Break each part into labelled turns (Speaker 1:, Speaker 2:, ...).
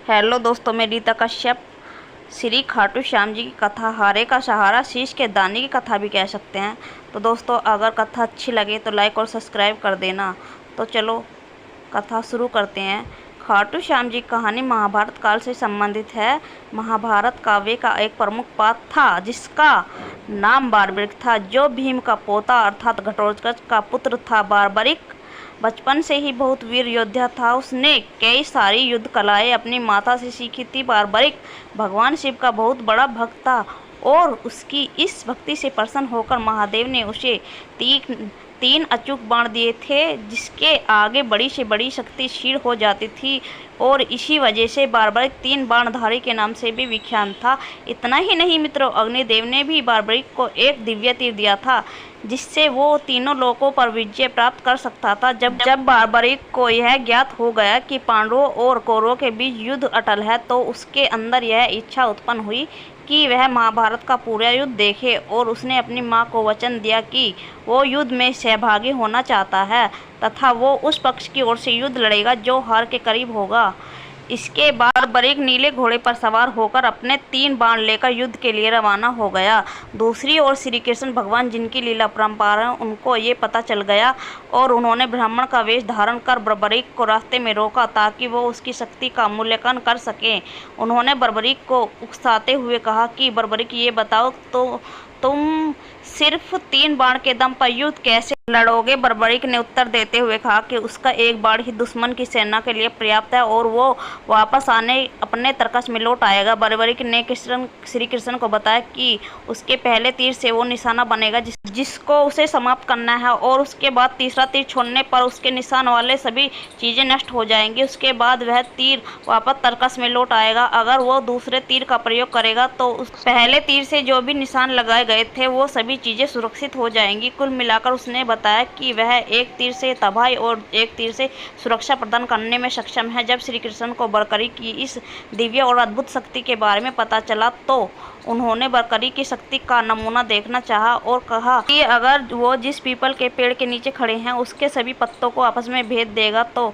Speaker 1: Hello दोस्तों, मैं रीता कश्यप। श्री खाटू श्याम जी की कथा हारे का सहारा शीश के दाने की कथा भी कह सकते हैं। तो दोस्तों, अगर कथा अच्छी लगे तो लाइक और सब्सक्राइब कर देना। तो चलो कथा शुरू करते हैं। खाटू श्याम जी की कहानी महाभारत काल से संबंधित है। महाभारत काव्य का एक प्रमुख पात्र था जिसका नाम बार्बरिक था, जो भीम का पोता अर्थात घटोत्कच का पुत्र था। बार्बरिक बचपन से ही बहुत वीर योद्धा था। उसने कई सारी युद्ध कलाएं अपनी माता से सीखी थी। बार्बरिक भगवान शिव का बहुत बड़ा भक्त था और उसकी इस भक्ति से प्रसन्न होकर महादेव ने उसे तीन अचूक बाण दिए थे, जिसके आगे बड़ी से बड़ी शक्ति क्षीण हो जाती थी और इसी वजह से बार्बरिक तीन बाणधारी के नाम से भी विख्यात था। इतना ही नहीं मित्रों, अग्निदेव ने भी बार्बरिक को एक दिव्य तीर दिया था जिससे वो तीनों लोकों पर विजय प्राप्त कर सकता था। जब बार्बरिक को यह ज्ञात हो गया कि पांडवों और कौरवों के बीच युद्ध अटल है, तो उसके अंदर यह इच्छा उत्पन्न हुई कि वह महाभारत का पूरा युद्ध देखे और उसने अपनी मां को वचन दिया कि वो युद्ध में सहभागी होना चाहता है तथा वो उस पक्ष की ओर से युद्ध लड़ेगा जो हार के करीब होगा। इसके बाद बार्बरिक नीले घोड़े पर सवार होकर अपने 3 बाण लेकर युद्ध के लिए रवाना हो गया। दूसरी ओर श्री कृष्ण भगवान, जिनकी लीला परंपरा है, उनको ये पता चल गया और उन्होंने ब्राह्मण का वेश धारण कर बार्बरिक को रास्ते में रोका ताकि वो उसकी शक्ति का मूल्यांकन कर सकें। उन्होंने बार्बरिक को उकसाते हुए कहा कि बार्बरिक, ये बताओ तो तुम सिर्फ 3 बाण के दम पर युद्ध कैसे लड़ोगे? बार्बरिक ने उत्तर देते हुए कहा कि उसका एक बाण ही दुश्मन की सेना के लिए पर्याप्त है और वो वापस आने अपने तरकश में लौट आएगा। बार्बरिक ने श्री कृष्ण को बताया कि उसके पहले तीर से वो निशाना बनेगा जिसको उसे समाप्त करना है और उसके बाद तीसरा तीर छोड़ने पर उसके निशान वाले सभी चीजें नष्ट हो जाएंगी। उसके बाद वह तीर वापस तरकश में लौट आएगा। अगर वो दूसरे तीर का प्रयोग करेगा तो उस पहले तीर से जो भी निशान लगाए गए थे वो सभी चीजें सुरक्षित हो जाएंगी। कुल मिलाकर उसने बताया कि वह एक तीर से तबाही और एक तीर से सुरक्षा प्रदान करने में सक्षम है। जब श्री कृष्ण को बार्बरिक की इस दिव्य और अद्भुत शक्ति के बारे में पता चला तो उन्होंने बार्बरिक की शक्ति का नमूना देखना चाहा और कहा कि अगर वो जिस पीपल के पेड़ के नीचे खड़े हैं उसके सभी पत्तों को आपस में भेद देगा तो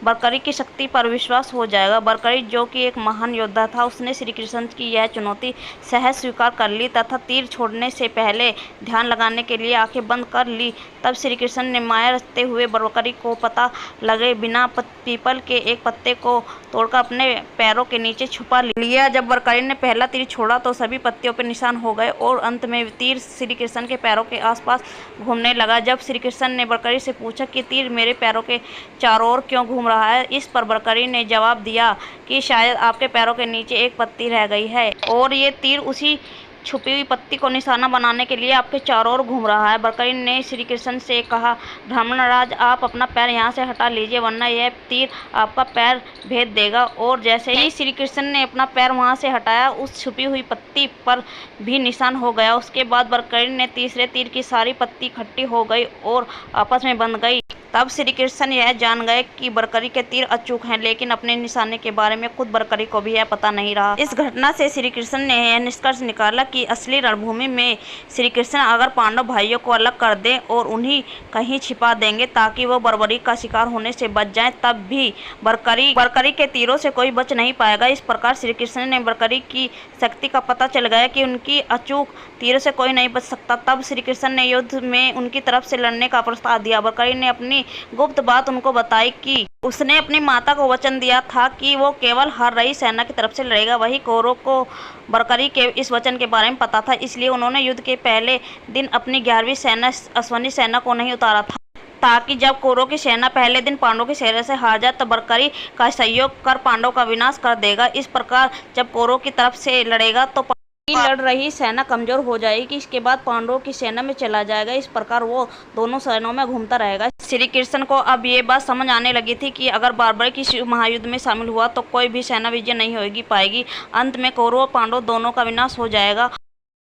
Speaker 1: बार्बरिक की शक्ति पर विश्वास हो जाएगा। बार्बरिक, जो कि एक महान योद्धा था, उसने श्री कृष्ण की यह चुनौती सहज स्वीकार कर ली तथा तीर छोड़ने से पहले ध्यान लगाने के लिए आंखें बंद कर ली। तब श्री कृष्ण ने माया रचते हुए बार्बरिक को पता लगे बिना पीपल के एक पत्ते को तोड़कर अपने पैरों के नीचे छुपा लिया। जब बार्बरिक ने पहला तीर छोड़ा तो सभी पत्तियों पर निशान हो गए और अंत में तीर श्री कृष्ण के पैरों के आसपास घूमने लगा। जब श्री कृष्ण ने बार्बरिक से पूछा कि तीर मेरे पैरों के चारों ओर क्यों घूम रहा है, इस पर बार्बरिक ने जवाब दिया कि शायद आपके पैरों के नीचे एक पत्ती रह गई है और ये तीर उसी छुपी हुई पत्ती को निशाना बनाने के लिए आपके चारों ओर घूम रहा है। बार्बरिक ने श्री कृष्ण से कहा, ब्राह्मणराज, आप अपना पैर यहाँ से हटा लीजिए वरना यह तीर आपका पैर भेद देगा। और जैसे ही श्री कृष्ण ने अपना पैर वहाँ से हटाया, उस छुपी हुई पत्ती पर भी निशान हो गया। उसके बाद बार्बरिक ने तीसरे तीर की सारी पत्ती इकट्ठी हो गई और आपस में बंध गई। तब श्री कृष्ण यह जान गए कि बार्बरिक के तीर अचूक हैं, लेकिन अपने निशाने के बारे में खुद बार्बरिक को भी यह पता नहीं रहा। इस घटना से श्री कृष्ण ने यह निष्कर्ष निकाला कि असली रणभूमि में श्री कृष्ण अगर पांडव भाइयों को अलग कर दें और उन्हें कहीं छिपा देंगे ताकि वो बार्बरिक का शिकार होने से बच जाएं, तब भी बार्बरिक के तीरों से कोई बच नहीं पाएगा। इस प्रकार श्री कृष्ण ने बार्बरिक की शक्ति का पता चल गया कि उनकी अचूक तीरों से कोई नहीं बच सकता। तब श्री कृष्ण ने युद्ध में उनकी तरफ से लड़ने का प्रस्ताव दिया। बार्बरिक ने अपनी गुप्त बात उनको बताई कि उसने अपनी माता को वचन दिया था कि वो केवल हार रही सेना की तरफ से लड़ेगा। वही कौरवों को बार्बरिक के इस वचन के बारे में पता था, इसलिए उन्होंने युद्ध के पहले दिन अपनी 11वीं सेना अश्विनी सेना को नहीं उतारा था ताकि जब कौरवों की सेना पहले दिन पांडवों की सेना से हार जाए तो बार्बरिक का सहयोग कर पांडवों का विनाश कर देगा। इस प्रकार जब कौरवों की तरफ से लड़ेगा तो लड़ रही सेना कमजोर हो जाएगी। इसके बाद पांडवों की सेना में चला जाएगा। इस प्रकार वो दोनों सेनाओं में घूमता रहेगा। श्री कृष्ण को अब ये बात समझ आने लगी थी कि अगर बार्बरिक इस महायुद्ध में शामिल हुआ तो कोई भी सेना विजय नहीं होगी पाएगी। अंत में कौरव और पांडव दोनों का विनाश हो जाएगा।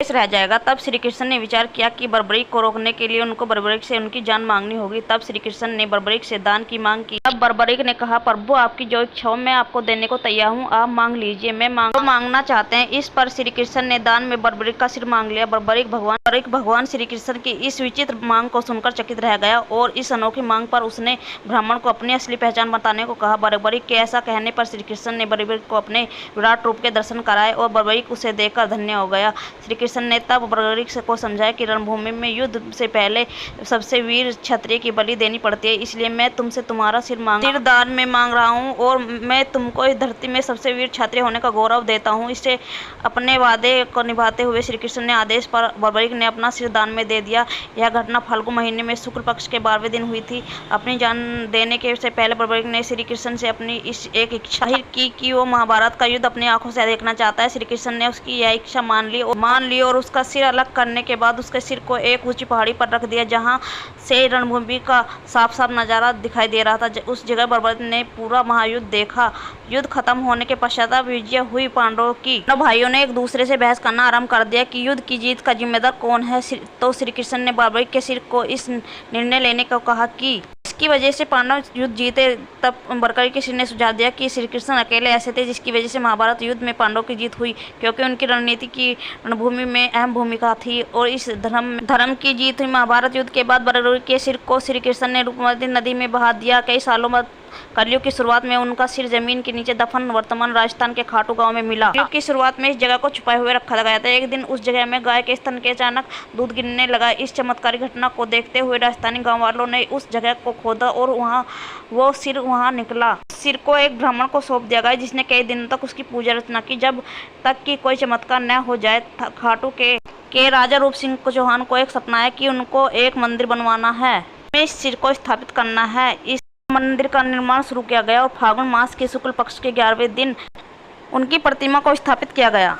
Speaker 1: शेष रह जाएगा। तब श्री कृष्ण ने विचार किया कि बर्बरीक को रोकने के लिए उनको बर्बरीक से उनकी जान मांगनी होगी। तब श्री कृष्ण ने बर्बरीक से दान की मांग की। तब बर्बरीक ने कहा, प्रभु आपकी जो इच्छा हो मैं आपको देने को तैयार हूँ, आप मांग लीजिए, मैं मांगना चाहते हैं। इस पर श्री कृष्ण ने दान में बर्बरीक का सिर मांग लिया। बर्बरीक भगवान श्री कृष्ण की इस विचित्र मांग को सुनकर चकित रह गया और इस अनोखी मांग पर उसने ब्राह्मण को अपनी असली पहचान बताने को कहा। बर्बरीक के ऐसा कहने पर श्री कृष्ण ने बर्बरीक को अपने विराट रूप के दर्शन कराए और बर्बरीक उसे देखकर धन्य हो गया। श्री कृष्ण ने तब बर्बरीक को समझाया कि रणभूमि में युद्ध से पहले सबसे वीर क्षत्रिय की बलि देनी पड़ती है, इसलिए मैं तुमसे तुम्हारा सिर दान में मांग रहा हूँ और मैं तुमको इस धरती में सबसे वीर क्षत्रिय होने का गौरव देता हूँ। इससे अपने वादे को निभाते हुए श्री कृष्ण ने आदेश पर बर्बरीक ने अपना सिर दान में दे दिया। यह घटना फाल्गुन महीने में शुक्ल पक्ष के 12वें दिन हुई थी। अपनी जान देने के से पहले बर्बरीक ने श्री कृष्ण से अपनी इस एक इच्छा जाहिर की कि वो महाभारत का युद्ध अपनी आंखों से देखना चाहता है। श्री कृष्ण ने उसकी यह इच्छा मान ली और उसका सिर अलग करने के बाद उसके सिर को एक ऊंची पहाड़ी पर रख दिया जहां से रणभूमि का साफ साफ नजारा दिखाई दे रहा था। उस जगह बर्बरीक ने पूरा महायुद्ध देखा। युद्ध खत्म होने के पश्चात विजय हुई पांडवों की। दोनों भाइयों ने एक दूसरे से बहस करना आरंभ कर दिया कि युद्ध की जीत का जिम्मेदार कौन है। तो श्री कृष्ण ने बर्बरीक के सिर को इस निर्णय लेने को कहा कि इसकी वजह से पांडव युद्ध जीते। तब बर्बरीक के सिर ने सुझाव दिया कि श्री कृष्ण अकेले ऐसे थे जिसकी वजह से महाभारत युद्ध में पांडवों की जीत हुई, क्योंकि उनकी रणनीति की रणभूमि में अहम भूमिका थी और इस धर्म की जीत हुई। महाभारत युद्ध के बाद बर्बरीक के सिर को श्री कृष्ण ने रूपमती नदी में बहा दिया। कई सालों बाद कलयुग की शुरुआत में उनका सिर जमीन के नीचे दफन वर्तमान राजस्थान के खाटू गांव में मिला। कलयुग की शुरुआत में इस जगह को छुपाए हुए रखा गया था। एक दिन उस जगह में गाय के स्तन के अचानक दूध गिरने लगा। इस चमत्कारी घटना को देखते हुए राजस्थानी गांव वालों ने उस जगह को खोदा और वो सिर वहां निकला। सिर को एक ब्राह्मण को सौंप दिया गया जिसने कई दिनों तक उसकी पूजा अर्चना की, जब तक कि कोई चमत्कार न हो जाए। खाटू के राजा रूप सिंह चौहान को एक सपना है कि उनको एक मंदिर बनवाना है, इस सिर को स्थापित करना है। इस मंदिर का निर्माण शुरू किया गया और फाल्गुन मास के शुक्ल पक्ष के 11वें दिन उनकी प्रतिमा को स्थापित किया गया।